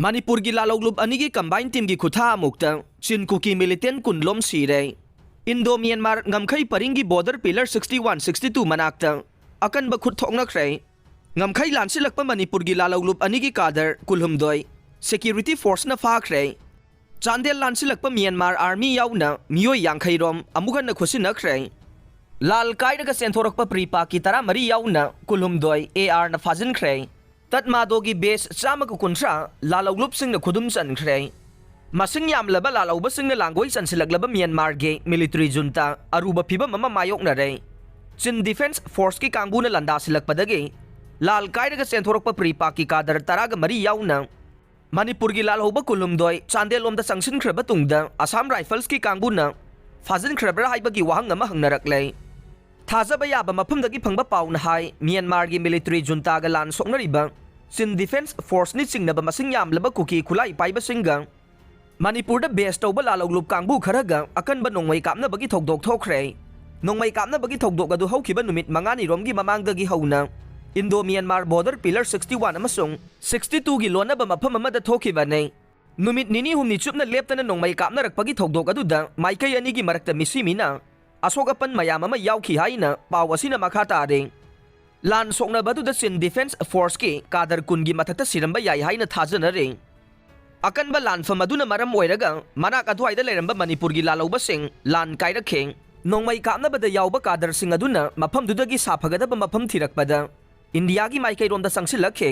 मणिपुर की लालौलुप अनिगी combine team की खुथा मुक्ता चिनकु की मिलिटेंट कुनलोम सीरे इंडो म्यांमार ngमखै परिंगी बॉर्डर पिलर 61 62 मनाक्ता अकन बखुत थोंगनख्रे ngमखै लानसिलकप मणिपुर की लालौलुप अनिगी कादर कुलहुमदोय सिक्योरिटी फोर्स न फाख्रे चांदेल लानसिलकप म्यांमार आर्मी याउना मियोय यांखैरोम अमुगन खुसिनख्रे लाल कायरग सेंथोरकप प्रीपा की तरा मरी याउना कुलहुमदोय AR न फाजिनख्रे तत्मादो की बेस चामक कुंथ्रा लालौलुप सिंह न खुदुम चनख्रे मसिंग यामलबा लालौबा सिंह न लांगोय चनसिलकलबा म्यांमार गे मिलिट्री जुंता अरुबा फिबम अमा मायोकनरे चिन डिफेंस फोर्स की कांगबुन लंदासिलकपदगे लाल कायरग सेंथोरकप प्रीपा की कादर तराग मरी याउना मणिपुर की लालौबा कुलुमदोय चांदेलोमदा संगसिनख्रबा तुंगदा असम राइफल्स की कांगबुना फाजिनख्रबरा हाइबगी वाहंग अमा हंगनरकले थाजब याब मफमदगी फंगबा पाउना हाय म्यांमार की मिलिट्री जुंतागा लान सोंगनरिबा चिन डिफेंस फोर्स नि चिंगनबा मसिंग यामलबा कुकी खुलाई पाइबा सिंगा मणिपुर दा बेस तौबा लालौलुप कांगबु खरगा अकनबा नोंमै कापनबगी थौदोक थोखरे नोंमै कापनबगी थौदोक अदु हौखिबा नुमित मंगानी रोमगी ममांगदगी हौना इंडो म्यांमार बॉर्डर पिलर 61 अमसुंग 62 की लोनबा मफम अमदा थोखिबाने नुमित निनी हुमनी चुपना लेपतना नोंमै कापनरकपगी थौदोक अदुदा माइकै अनिगी मरक्ता मिसिमिना अशोकपन मयाम अमा याउखि हाइना पाव असिना मखा तारे लान सोंगनबदुदा चिन डिफेंस फोर्स की कादर कुनगी मथक्ता सिरंबा याइ हाइना थाजनरे अकनबा लानफम अदुना मरम ओइरगा मनाक अदुवाइदा लेरंबा मणिपुर की लालौबा सिंह लान कायरखे नोंमै कापनबदा याउबा कादर सिंह अदुना मफमदुदगी साफगदबा मफम थिरकपदा इंडिया की माइकैरोमदा संगसिलखे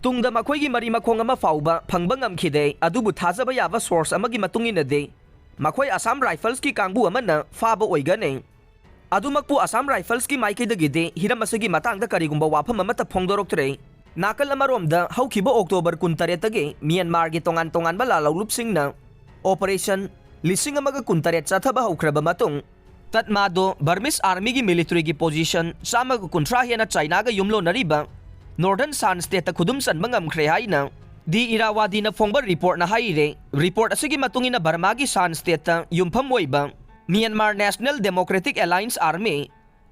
तुंगदा मखोइगी मरी मखोंग अमा फाउबा फंगबा ngमखिदे अदुबु थाजबा याबा सोर्स अमगी मतुंगिनदे मखोई असम राइफल्स की कांगबु अमना फाबा ओइगने अदुमकपु असम राइफल्स की माइकैदगिदे हिरमसगी मतांगदा करिगुंबा वाफम अमता फोंगदोरक्तरे नाकल अमरोमदा हौखिबा अक्टोबर 29 तगे म्यांमार की तोंगान तोंगानबा लालौलुप सिंहना ऑपरेशन लिसिंग अमगा 29 चथबा हौख्रबा मतुंग तत्मादो बर्मिस आर्मी की मिलिट्री की पोजीशन चामग 30 हेना चाइनागा युमलोनरिबा नॉर्दर्न सान स्टेट ता खुदुम सनबा ngमख्रे हाइना दी इरावादी न फोंगबा रिपोर्ट न हाइरे रिपोर्ट असगी मतुंगिना बर्मा की सान स्टेट ता युमफम ओइबा Myanmar National Democratic Alliance Army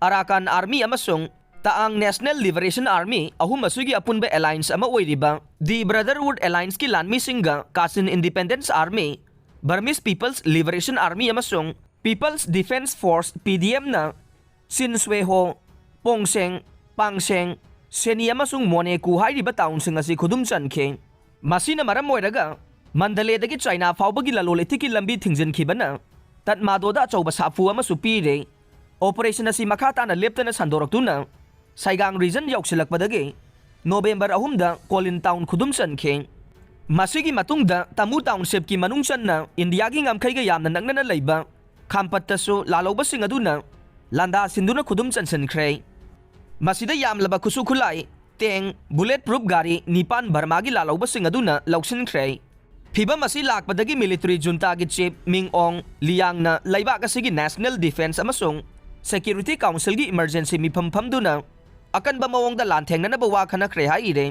Arakan Army अमसुंग तांग नेशनल लिबरेशन आर्मी अहुम असुगी अपुनबा अलायंस अमा ओइरिबा दी ब्रदरहुड अलायंस की लानमी सिंगा Kachin Independence Army Burmese People's Liberation Army अमसुंग पीपल्स डिफेंस फोर्स PDM ना सिनस्वेहो पोंगसेंग पांगसेंग सेनी अमसुंग मोनेकु हाइरिबा टाउनसिंग असि खुदुम चनखे मसीना मरम ओइरगा मंडलेदगी चाइना फाउबगी ललोलेतिकी लंबी थिंगजिनखिबना तत्मादोदा अचौबा साफु अमसु पीरे ऑपरेशन असि मखा ताना लेप्तना संदोरक्तुना साइगांग रीजन यौसिलकपदगे नोवेंबर 3 दा कोलिन टाउन खुदुम चनखे मसीगी मतुंगदा तमु टाउनशिप की मनुंग चन्ना इंडिया की ngमखैगा यामना नंगना लैबा खामपत्तसु लालौबसिंग अदुना लांदा सिंदुना खुदुम चनसनख्रे मसीदा यामलबा खुसु खुलाई तेंग बुलेट प्रूफ गाड़ी निपान बर्मा की लालौबसिंग अदुना लौसिनख्रे फिबम असि लाकपदगी मिलिट्री जुंता की चीफ मिंग ओंग लियांगना लैबाक असिगी नेशनल डिफेंस अमसुंग सिक्योरिटी काउंसिल की इमरजेंसी मिफम फमदुना अकनबा मवोंगदा लांथेंगनबा वा खनख्रे हाइरे